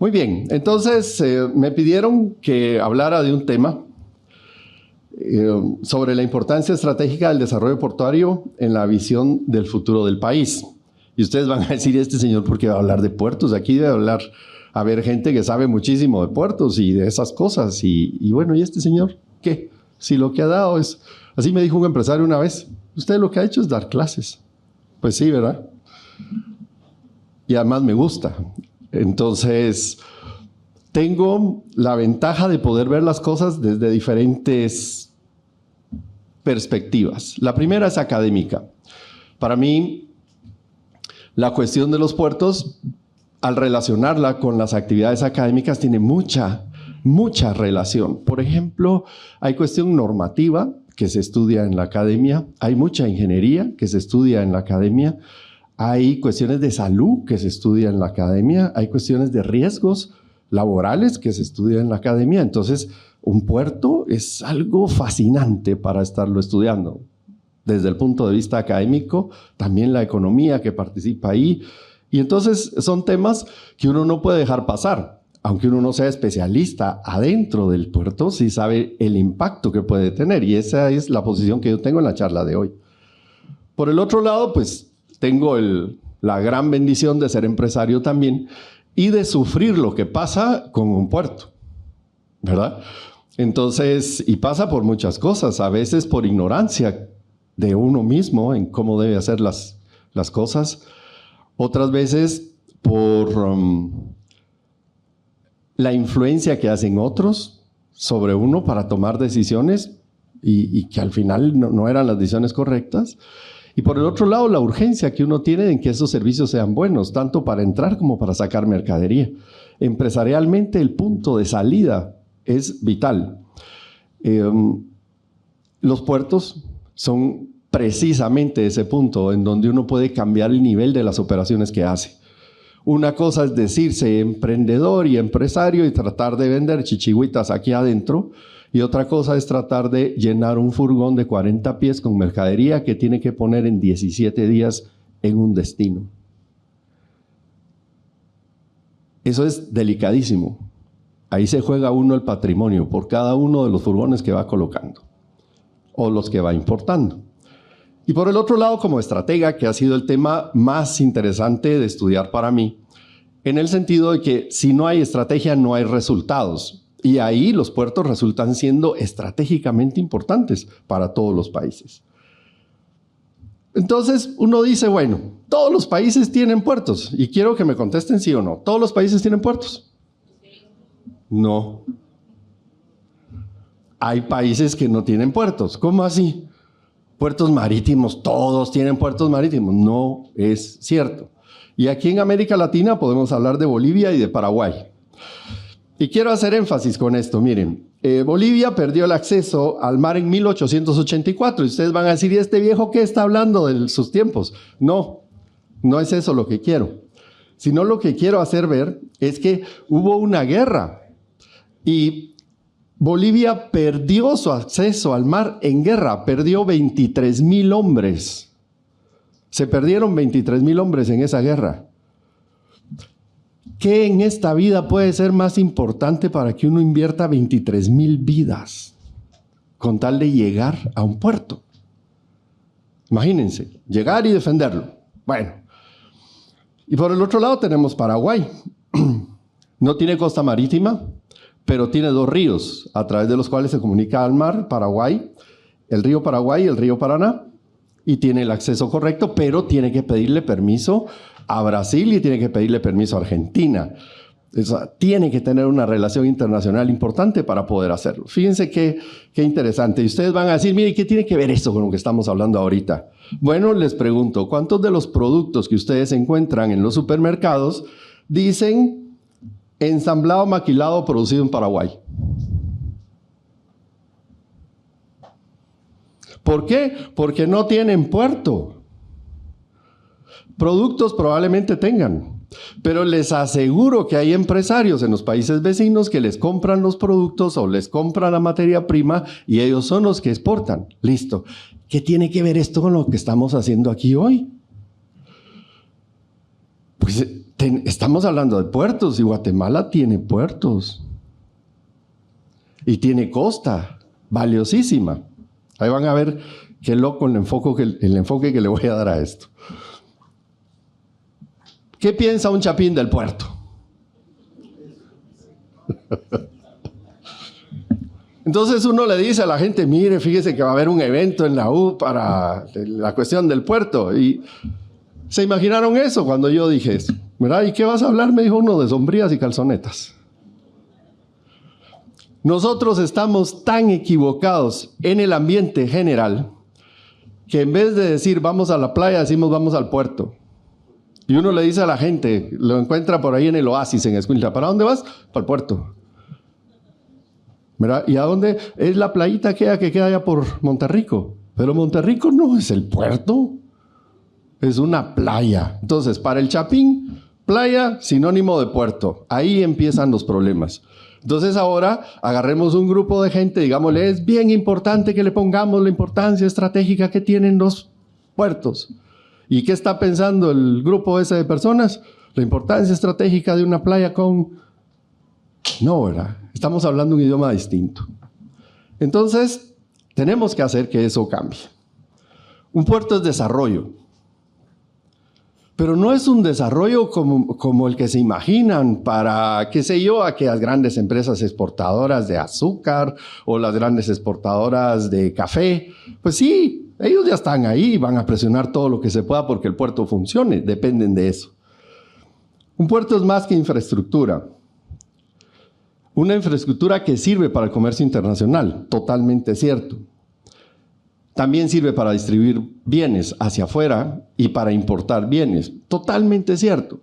Muy bien, entonces me pidieron que hablara de un tema sobre la importancia estratégica del desarrollo portuario en la visión del futuro del país. Y ustedes van a decir, este señor, ¿por qué va a hablar de puertos? Aquí debe hablar, haber gente que sabe muchísimo de puertos y de esas cosas. Y bueno, ¿y este señor qué? Si lo que ha dado es, así me dijo un empresario una vez, usted lo que ha hecho es dar clases. Pues sí, ¿verdad? Y además me gusta. Entonces, tengo la ventaja de poder ver las cosas desde diferentes perspectivas. La primera es académica. Para mí, la cuestión de los puertos, al relacionarla con las actividades académicas, tiene mucha relación. Por ejemplo, hay cuestión normativa que se estudia en la academia, hay mucha ingeniería que se estudia en la academia, hay cuestiones de salud que se estudia en la academia, hay cuestiones de riesgos laborales que se estudian en la academia. Entonces, un puerto es algo fascinante para estarlo estudiando. Desde el punto de vista académico, también la economía que participa ahí. Y entonces son temas que uno no puede dejar pasar. Aunque uno no sea especialista adentro del puerto, sí sabe el impacto que puede tener. Y esa es la posición que yo tengo en la charla de hoy. Por el otro lado, pues tengo la gran bendición de ser empresario también y de sufrir lo que pasa con un puerto, ¿verdad? Entonces, y pasa por muchas cosas, a veces por ignorancia de uno mismo en cómo debe hacer las cosas, otras veces por la influencia que hacen otros sobre uno para tomar decisiones y que al final no eran las decisiones correctas. Y por el otro lado, la urgencia que uno tiene en que esos servicios sean buenos, tanto para entrar como para sacar mercadería. Empresarialmente, el punto de salida es vital. Los puertos son precisamente ese punto en donde uno puede cambiar el nivel de las operaciones que hace. Una cosa es decirse emprendedor y empresario y tratar de vender chichigüitas aquí adentro, y otra cosa es tratar de llenar un furgón de 40 pies con mercadería que tiene que poner en 17 días en un destino. Eso es delicadísimo. Ahí se juega uno el patrimonio por cada uno de los furgones que va colocando o los que va importando. Y por el otro lado, como estratega, que ha sido el tema más interesante de estudiar para mí, en el sentido de que si no hay estrategia, no hay resultados. Y ahí los puertos resultan siendo estratégicamente importantes para todos los países. Entonces uno dice, bueno, todos los países tienen puertos. Y quiero que me contesten sí o no. ¿Todos los países tienen puertos? No. Hay países que no tienen puertos. ¿Cómo así? Puertos marítimos, todos tienen puertos marítimos. No es cierto. Y aquí en América Latina podemos hablar de Bolivia y de Paraguay. Y quiero hacer énfasis con esto, miren, Bolivia perdió el acceso al mar en 1884, y ustedes van a decir, ¿y este viejo qué está hablando de sus tiempos? No, no es eso lo que quiero, sino lo que quiero hacer ver es que hubo una guerra, y Bolivia perdió su acceso al mar en guerra, perdió 23,000 hombres, se perdieron 23,000 hombres en esa guerra. ¿Qué en esta vida puede ser más importante para que uno invierta 23,000 vidas con tal de llegar a un puerto? Imagínense, llegar y defenderlo. Bueno, y por el otro lado tenemos Paraguay. No tiene costa marítima, pero tiene 2 ríos a través de los cuales se comunica al mar, Paraguay, el río Paraguay y el río Paraná, y tiene el acceso correcto, pero tiene que pedirle permiso a Brasil y tiene que pedirle permiso a Argentina. Tiene que tener una relación internacional importante para poder hacerlo. Fíjense qué interesante. Y ustedes van a decir, mire, ¿qué tiene que ver esto con lo que estamos hablando ahorita? Bueno, les pregunto, ¿cuántos de los productos que ustedes encuentran en los supermercados dicen ensamblado, maquilado, producido en Paraguay? ¿Por qué? Porque no tienen puerto. Productos probablemente tengan, pero les aseguro que hay empresarios en los países vecinos que les compran los productos o les compran la materia prima y ellos son los que exportan. Listo. ¿Qué tiene que ver esto con lo que estamos haciendo aquí hoy? Pues Estamos hablando de puertos y Guatemala tiene puertos. Y tiene costa valiosísima. Ahí van a ver qué loco el enfoque que le voy a dar a esto. ¿Qué piensa un chapín del puerto? Entonces uno le dice a la gente, mire, fíjese que va a haber un evento en la U para la cuestión del puerto. Y se imaginaron eso cuando yo dije eso, ¿verdad? ¿Y qué vas a hablar? Me dijo uno, de sombrías y calzonetas. Nosotros estamos tan equivocados en el ambiente general que en vez de decir vamos a la playa, decimos vamos al puerto. Y uno le dice a la gente, lo encuentra por ahí en el Oasis en Escuintla, ¿para dónde vas? Para el puerto. ¿Verdad? ¿Y a dónde? Es la playita aquella que queda allá por Monterrico. Pero Monterrico no es el puerto, es una playa. Entonces, para el chapín, playa, sinónimo de puerto. Ahí empiezan los problemas. Entonces ahora agarremos un grupo de gente, digámosle, es bien importante que le pongamos la importancia estratégica que tienen los puertos. ¿Y qué está pensando el grupo ese de personas? La importancia estratégica de una playa con... No, ¿verdad? Estamos hablando un idioma distinto. Entonces, tenemos que hacer que eso cambie. Un puerto es desarrollo. Pero no es un desarrollo como el que se imaginan para, qué sé yo, aquellas grandes empresas exportadoras de azúcar o las grandes exportadoras de café. Pues sí, ellos ya están ahí, van a presionar todo lo que se pueda porque el puerto funcione, dependen de eso. Un puerto es más que infraestructura. Una infraestructura que sirve para el comercio internacional, totalmente cierto. También sirve para distribuir bienes hacia afuera y para importar bienes. Totalmente cierto.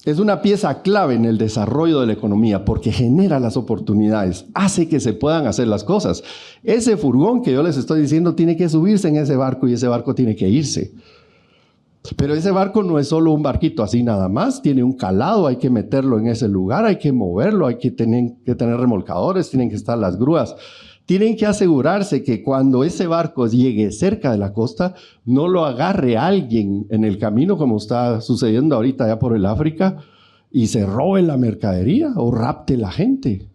Es una pieza clave en el desarrollo de la economía porque genera las oportunidades, hace que se puedan hacer las cosas. Ese furgón que yo les estoy diciendo tiene que subirse en ese barco y ese barco tiene que irse. Pero ese barco no es solo un barquito así nada más, tiene un calado, hay que meterlo en ese lugar, hay que moverlo, hay que tener remolcadores, tienen que estar las grúas. Tienen que asegurarse que cuando ese barco llegue cerca de la costa, no lo agarre alguien en el camino, como está sucediendo ahorita allá por el África, y se robe la mercadería o rapte la gente.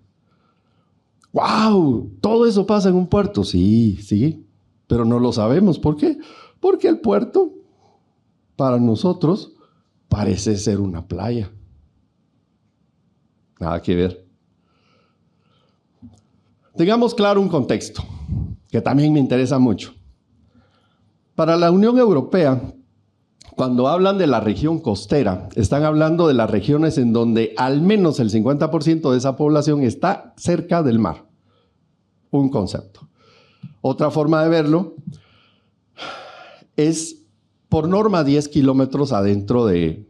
¡Wow! ¿Todo eso pasa en un puerto? Sí, sí, pero no lo sabemos. ¿Por qué? Porque el puerto, para nosotros, parece ser una playa. Nada que ver. Tengamos claro un contexto, que también me interesa mucho. Para la Unión Europea, cuando hablan de la región costera, están hablando de las regiones en donde al menos el 50% de esa población está cerca del mar. Un concepto. Otra forma de verlo es, por norma, 10 kilómetros adentro de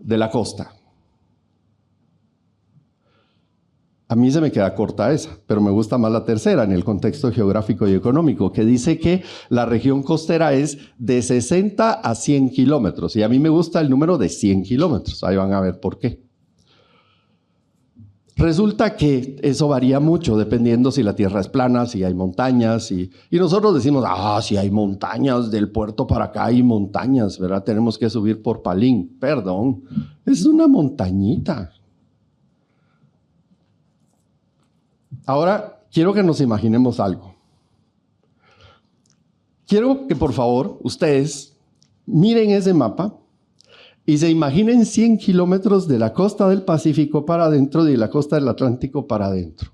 la costa. A mí se me queda corta esa, pero me gusta más la tercera en el contexto geográfico y económico, que dice que la región costera es de 60 a 100 kilómetros. Y a mí me gusta el número de 100 kilómetros. Ahí van a ver por qué. Resulta que eso varía mucho dependiendo si la tierra es plana, si hay montañas. Y nosotros decimos, si hay montañas, del puerto para acá hay montañas, ¿verdad? Tenemos que subir por Palín. Perdón, es una montañita. Ahora, quiero que nos imaginemos algo. Quiero que, por favor, ustedes miren ese mapa y se imaginen 100 kilómetros de la costa del Pacífico para adentro y de la costa del Atlántico para adentro.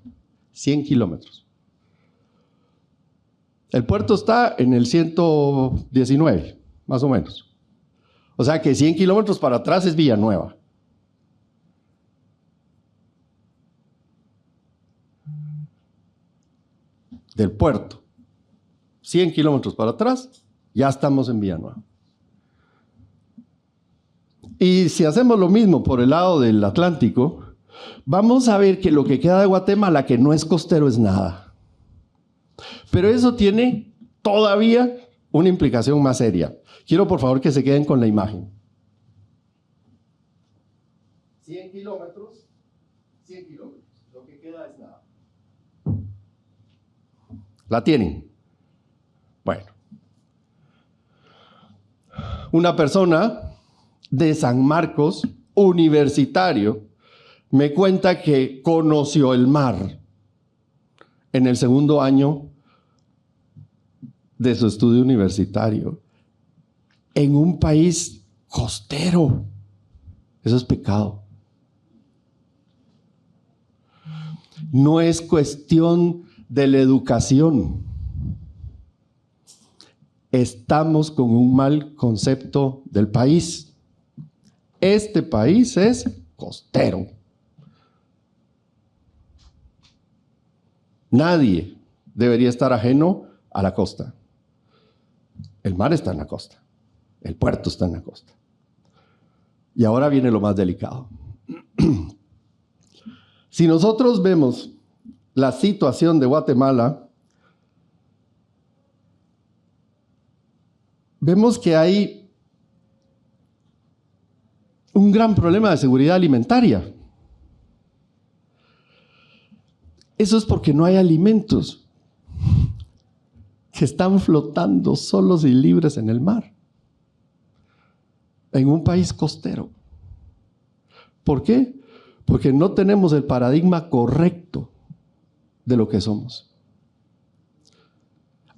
100 kilómetros. El puerto está en el 119, más o menos. O sea que 100 kilómetros para atrás es Villanueva. Del puerto. 100 kilómetros para atrás, ya estamos en Villanueva. Y si hacemos lo mismo por el lado del Atlántico, vamos a ver que lo que queda de Guatemala, que no es costero, es nada. Pero eso tiene todavía una implicación más seria. Quiero, por favor, que se queden con la imagen. 100 kilómetros, 100 kilómetros. Lo que queda es nada. ¿La tienen? Bueno. Una persona de San Marcos, universitario, me cuenta que conoció el mar en el segundo año de su estudio universitario, en un país costero. Eso es pecado. No es cuestión de la educación. Estamos con un mal concepto del país. Este país es costero. Nadie debería estar ajeno a la costa. El mar está en la costa. El puerto está en la costa. Y ahora viene lo más delicado. Si nosotros vemos la situación de Guatemala, vemos que hay un gran problema de seguridad alimentaria. Eso es porque no hay alimentos que están flotando solos y libres en el mar, en un país costero. ¿Por qué? Porque no tenemos el paradigma correcto de lo que somos.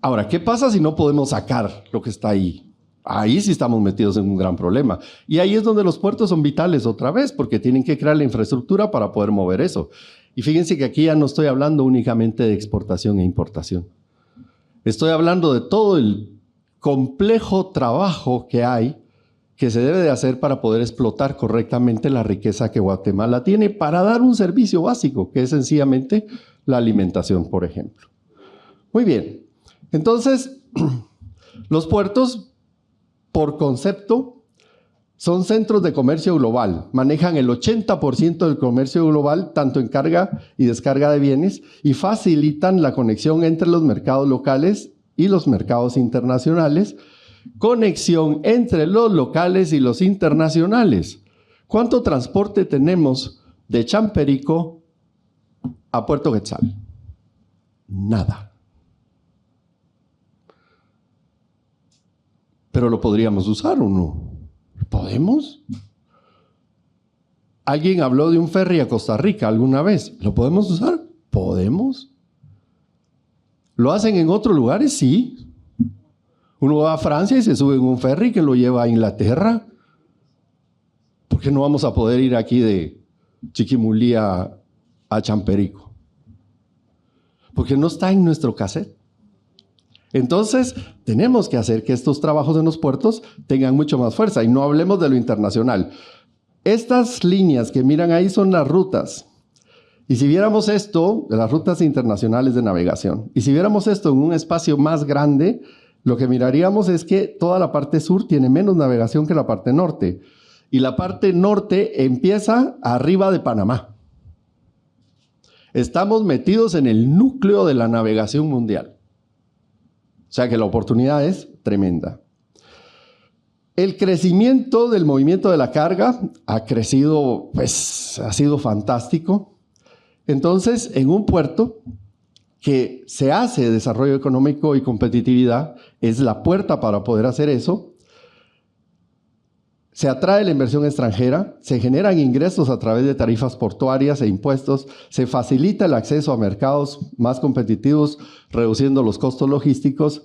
Ahora, ¿qué pasa si no podemos sacar lo que está ahí? Ahí sí estamos metidos en un gran problema. Y ahí es donde los puertos son vitales otra vez, porque tienen que crear la infraestructura para poder mover eso. Y fíjense que aquí ya no estoy hablando únicamente de exportación e importación. Estoy hablando de todo el complejo trabajo que hay, que se debe de hacer para poder explotar correctamente la riqueza que Guatemala tiene para dar un servicio básico, que es sencillamente la alimentación, por ejemplo. Muy bien. Entonces, los puertos, por concepto, son centros de comercio global. Manejan el 80% del comercio global, tanto en carga y descarga de bienes, y facilitan la conexión entre los mercados locales y los mercados internacionales, conexión entre los locales y los internacionales. ¿Cuánto transporte tenemos de Champerico a Puerto Quetzal? Nada. Pero lo podríamos usar o no. ¿Podemos? ¿Alguien habló de un ferry a Costa Rica alguna vez? ¿Lo podemos usar? ¿Podemos? ¿Lo hacen en otros lugares? Sí. Uno va a Francia y se sube en un ferry que lo lleva a Inglaterra. ¿Por qué no vamos a poder ir aquí de Chiquimulí a Champerico? Porque no está en nuestro cassette. Entonces, tenemos que hacer que estos trabajos en los puertos tengan mucho más fuerza. Y no hablemos de lo internacional. Estas líneas que miran ahí son las rutas. Y si viéramos esto, de las rutas internacionales de navegación, y si viéramos esto en un espacio más grande, lo que miraríamos es que toda la parte sur tiene menos navegación que la parte norte. Y la parte norte empieza arriba de Panamá. Estamos metidos en el núcleo de la navegación mundial. O sea que la oportunidad es tremenda. El crecimiento del movimiento de la carga ha crecido, pues ha sido fantástico. Entonces, en un puerto que se hace desarrollo económico y competitividad, es la puerta para poder hacer eso. Se atrae la inversión extranjera, se generan ingresos a través de tarifas portuarias e impuestos, se facilita el acceso a mercados más competitivos, reduciendo los costos logísticos,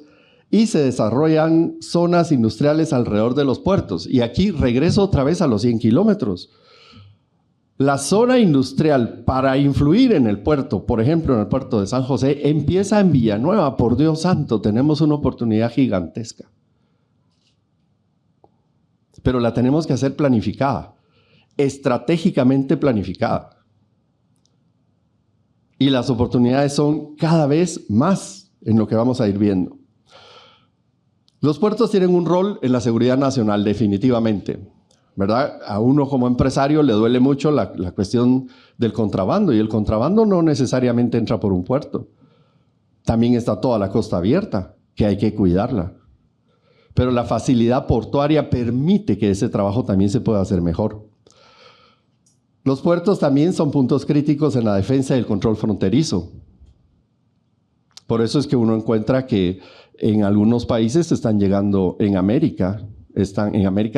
y se desarrollan zonas industriales alrededor de los puertos. Y aquí regreso otra vez a los 100 kilómetros. La zona industrial para influir en el puerto, por ejemplo en el puerto de San José, empieza en Villanueva. Por Dios santo, tenemos una oportunidad gigantesca. Pero la tenemos que hacer planificada, estratégicamente planificada. Y las oportunidades son cada vez más en lo que vamos a ir viendo. Los puertos tienen un rol en la seguridad nacional, definitivamente, ¿verdad? A uno como empresario le duele mucho la cuestión del contrabando, y el contrabando no necesariamente entra por un puerto. También está toda la costa abierta, que hay que cuidarla. Pero la facilidad portuaria permite que ese trabajo también se pueda hacer mejor. Los puertos también son puntos críticos en la defensa y el control fronterizo. Por eso es que uno encuentra que en algunos países están llegando en América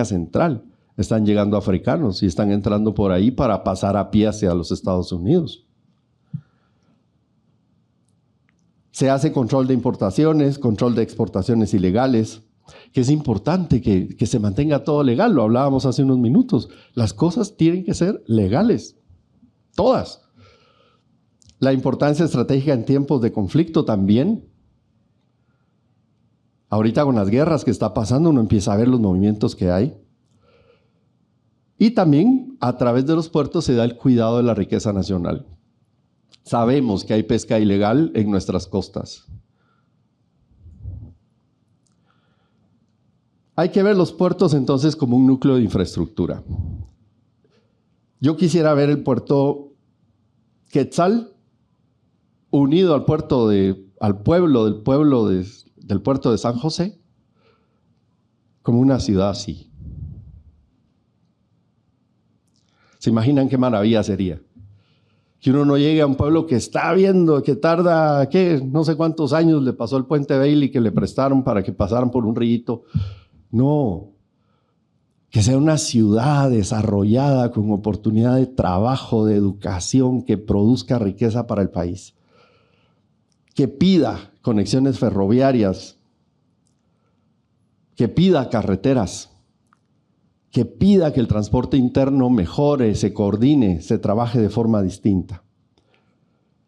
Central, Están llegando africanos y están entrando por ahí para pasar a pie hacia los Estados Unidos. Se hace control de importaciones, control de exportaciones ilegales, que es importante que se mantenga todo legal. Lo hablábamos hace unos minutos. Las cosas tienen que ser legales, todas. La importancia estratégica en tiempos de conflicto también. Ahorita con las guerras que está pasando, uno empieza a ver los movimientos que hay. Y también a través de los puertos se da el cuidado de la riqueza nacional. Sabemos que hay pesca ilegal en nuestras costas. Hay que ver los puertos entonces como un núcleo de infraestructura. Yo quisiera ver el puerto Quetzal unido al puerto del puerto de San José como una ciudad así. ¿Se imaginan qué maravilla sería? Que uno no llegue a un pueblo que está viendo, que tarda, no sé cuántos años le pasó el puente Bailey que le prestaron para que pasaran por un rillito. No, que sea una ciudad desarrollada con oportunidad de trabajo, de educación, que produzca riqueza para el país. Que pida conexiones ferroviarias, que pida carreteras, que pida que el transporte interno mejore, se coordine, se trabaje de forma distinta.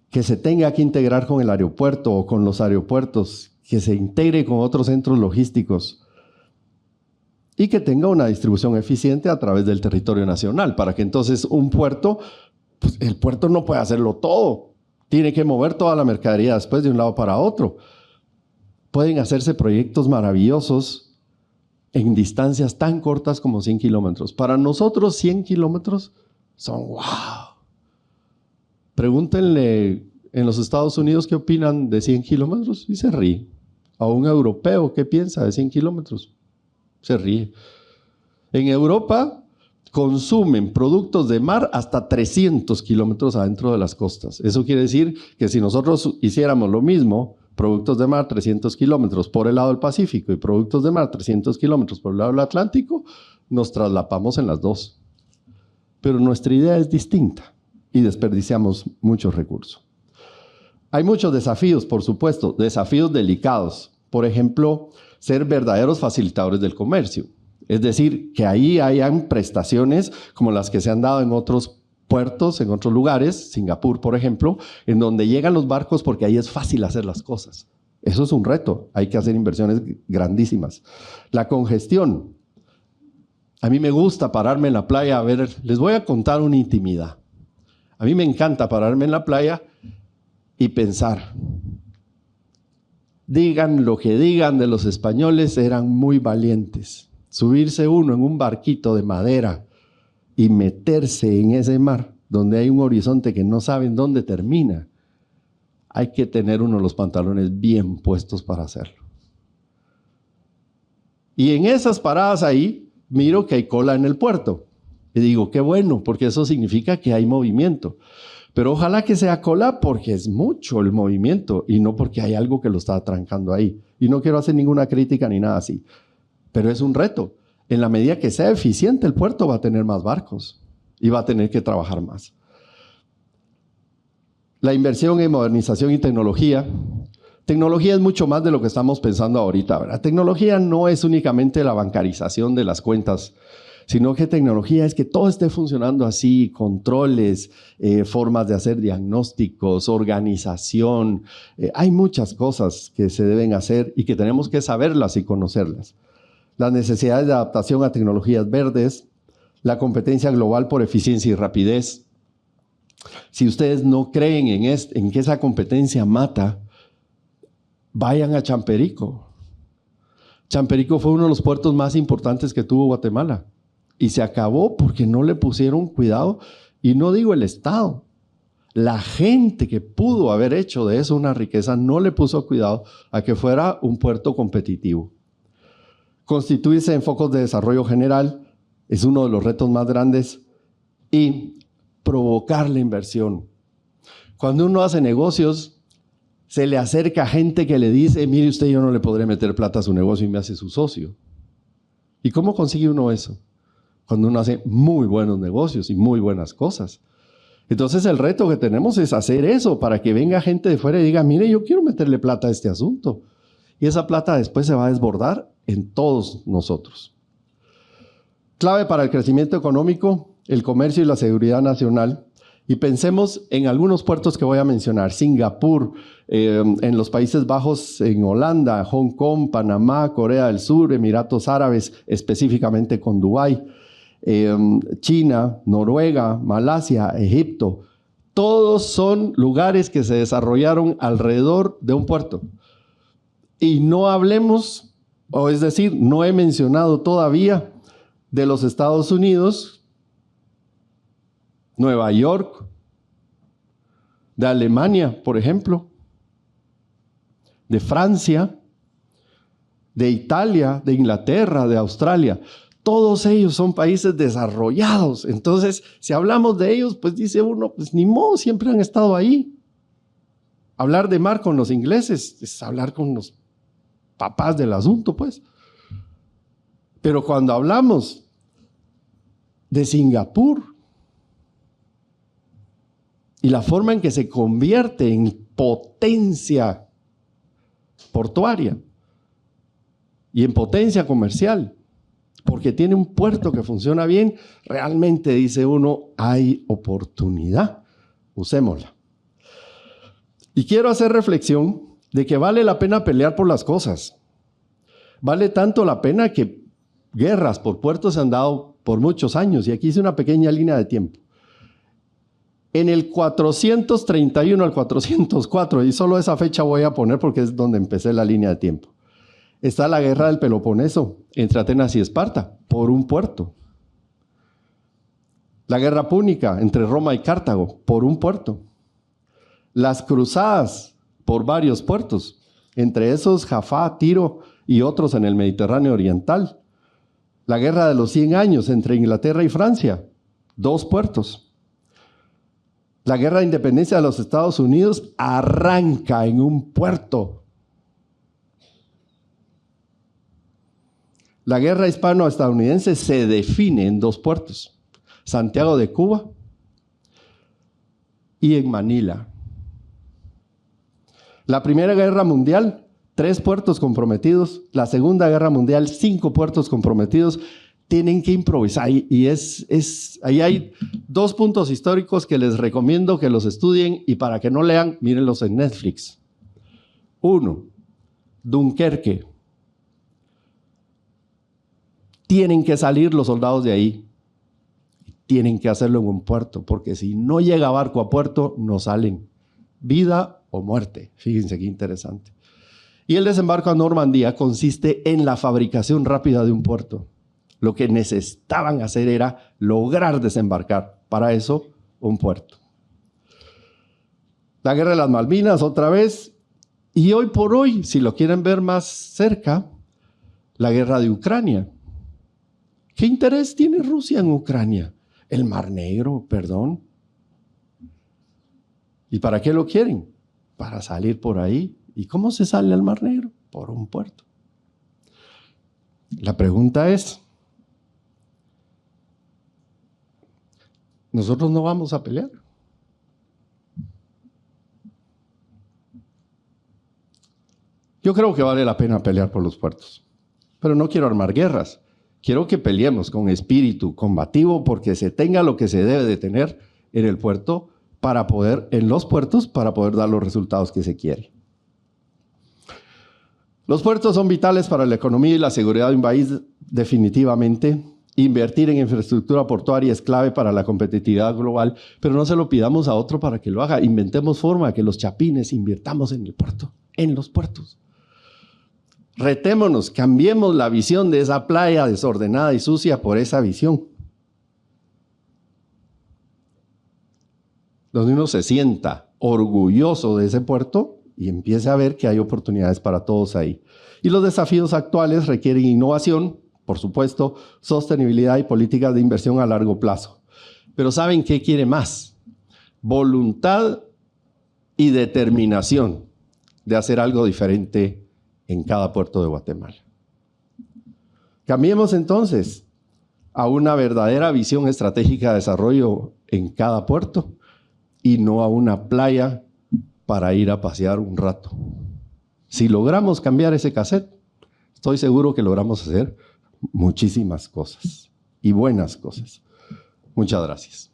Que se tenga que integrar con el aeropuerto o con los aeropuertos, que se integre con otros centros logísticos y que tenga una distribución eficiente a través del territorio nacional, para que entonces un puerto, pues el puerto no puede hacerlo todo, tiene que mover toda la mercadería después de un lado para otro. Pueden hacerse proyectos maravillosos en distancias tan cortas como 100 kilómetros. Para nosotros 100 kilómetros son wow. Pregúntenle en los Estados Unidos qué opinan de 100 kilómetros y se ríe. A un europeo, ¿qué piensa de 100 kilómetros? Se ríe. En Europa consumen productos de mar hasta 300 kilómetros adentro de las costas. Eso quiere decir que si nosotros hiciéramos lo mismo, productos de mar 300 kilómetros por el lado del Pacífico y productos de mar 300 kilómetros por el lado del Atlántico, nos traslapamos en las dos. Pero nuestra idea es distinta y desperdiciamos muchos recursos. Hay muchos desafíos, por supuesto, desafíos delicados. Por ejemplo, ser verdaderos facilitadores del comercio. Es decir, que ahí hayan prestaciones como las que se han dado en otros puertos, en otros lugares, Singapur, por ejemplo, en donde llegan los barcos porque ahí es fácil hacer las cosas. Eso es un reto, hay que hacer inversiones grandísimas. La congestión. A mí me gusta pararme en la playa a ver, les voy a contar una intimidad. A mí me encanta pararme en la playa y pensar. Digan lo que digan de los españoles, eran muy valientes. Subirse uno en un barquito de madera y meterse en ese mar donde hay un horizonte que no saben dónde termina, hay que tener uno los pantalones bien puestos para hacerlo. Y en esas paradas ahí, miro que hay cola en el puerto. Y digo, qué bueno, porque eso significa que hay movimiento. Pero ojalá que sea cola porque es mucho el movimiento y no porque hay algo que lo está atrancando ahí. Y no quiero hacer ninguna crítica ni nada así. Pero es un reto. En la medida que sea eficiente, el puerto va a tener más barcos y va a tener que trabajar más. La inversión en modernización y tecnología. Tecnología es mucho más de lo que estamos pensando ahorita, ¿verdad? Tecnología no es únicamente la bancarización de las cuentas, sino que tecnología es que todo esté funcionando así, controles, formas de hacer diagnósticos, organización. Hay muchas cosas que se deben hacer y que tenemos que saberlas y conocerlas. Las necesidades de adaptación a tecnologías verdes, la competencia global por eficiencia y rapidez. Si ustedes no creen en que esa competencia mata, vayan a Champerico. Champerico fue uno de los puertos más importantes que tuvo Guatemala y se acabó porque no le pusieron cuidado, y no digo el Estado. La gente que pudo haber hecho de eso una riqueza no le puso cuidado a que fuera un puerto competitivo. Constituirse en focos de desarrollo general es uno de los retos más grandes y provocar la inversión. Cuando uno hace negocios, se le acerca gente que le dice, mire usted, yo no le podré meter plata a su negocio y me hace su socio. ¿Y cómo consigue uno eso? cuando uno hace muy buenos negocios y muy buenas cosas. Entonces el reto que tenemos es hacer eso para que venga gente de fuera y diga, mire, yo quiero meterle plata a este asunto. Y esa plata después se va a desbordar en todos nosotros. Clave para el crecimiento económico, el comercio y la seguridad nacional. Y pensemos en algunos puertos que voy a mencionar. Singapur, en los Países Bajos, en Holanda, Hong Kong, Panamá, Corea del Sur, Emiratos Árabes, específicamente con Dubái. China, Noruega, Malasia, Egipto, todos son lugares que se desarrollaron alrededor de un puerto. Y no hablemos, o es decir, no he mencionado todavía de los Estados Unidos, Nueva York, de Alemania, por ejemplo, de Francia, de Italia, de Inglaterra, de Australia. Todos ellos son países desarrollados. Entonces, si hablamos de ellos, pues dice uno, pues ni modo, siempre han estado ahí. Hablar de mar con los ingleses es hablar con los papás del asunto, pues. Pero cuando hablamos de Singapur y la forma en que se convierte en potencia portuaria y en potencia comercial, porque tiene un puerto que funciona bien, realmente dice uno, hay oportunidad, usémosla. Y quiero hacer reflexión de que vale la pena pelear por las cosas. Vale tanto la pena que guerras por puertos se han dado por muchos años, y aquí hice una pequeña línea de tiempo. En el 431 al 404, y solo esa fecha voy a poner porque es donde empecé la línea de tiempo, está la guerra del Peloponeso entre Atenas y Esparta por un puerto. La guerra púnica entre Roma y Cartago por un puerto. Las cruzadas por varios puertos, entre esos Jaffa, Tiro y otros en el Mediterráneo oriental. La guerra de los 100 años entre Inglaterra y Francia, 2 puertos. La guerra de independencia de los Estados Unidos arranca en un puerto. La guerra hispano-estadounidense se define en 2 puertos, Santiago de Cuba y en Manila. La Primera Guerra Mundial, 3 puertos comprometidos. La Segunda Guerra Mundial, 5 puertos comprometidos. Tienen que improvisar. Y ahí hay 2 puntos históricos que les recomiendo que los estudien, y para que no lean, mírenlos en Netflix. 1, Dunkerque. Tienen que salir los soldados de ahí. Tienen que hacerlo en un puerto, porque si no llega barco a puerto, no salen. Vida o muerte. Fíjense qué interesante. Y el desembarco a Normandía consiste en la fabricación rápida de un puerto. Lo que necesitaban hacer era lograr desembarcar. Para eso, un puerto. La guerra de las Malvinas, otra vez. Y hoy por hoy, si lo quieren ver más cerca, la guerra de Ucrania. ¿Qué interés tiene Rusia en Ucrania? El Mar Negro, perdón. ¿Y para qué lo quieren? Para salir por ahí. ¿Y cómo se sale al Mar Negro? Por un puerto. La pregunta es, ¿nosotros no vamos a pelear? Yo creo que vale la pena pelear por los puertos, pero no quiero armar guerras. Quiero que peleemos con espíritu combativo, porque se tenga lo que se debe de tener en el puerto en los puertos para poder dar los resultados que se quieren. Los puertos son vitales para la economía y la seguridad de un país, definitivamente. Invertir en infraestructura portuaria es clave para la competitividad global, pero no se lo pidamos a otro para que lo haga. Inventemos forma que los chapines invirtamos en el puerto, en los puertos. Retémonos, cambiemos la visión de esa playa desordenada y sucia por esa visión, donde uno se sienta orgulloso de ese puerto y empiece a ver que hay oportunidades para todos ahí. Y los desafíos actuales requieren innovación, por supuesto, sostenibilidad y políticas de inversión a largo plazo. Pero ¿saben qué quiere más? Voluntad y determinación de hacer algo diferente en cada puerto de Guatemala. Cambiemos entonces a una verdadera visión estratégica de desarrollo en cada puerto y no a una playa para ir a pasear un rato. Si logramos cambiar ese cassette, estoy seguro que logramos hacer muchísimas cosas y buenas cosas. Muchas gracias.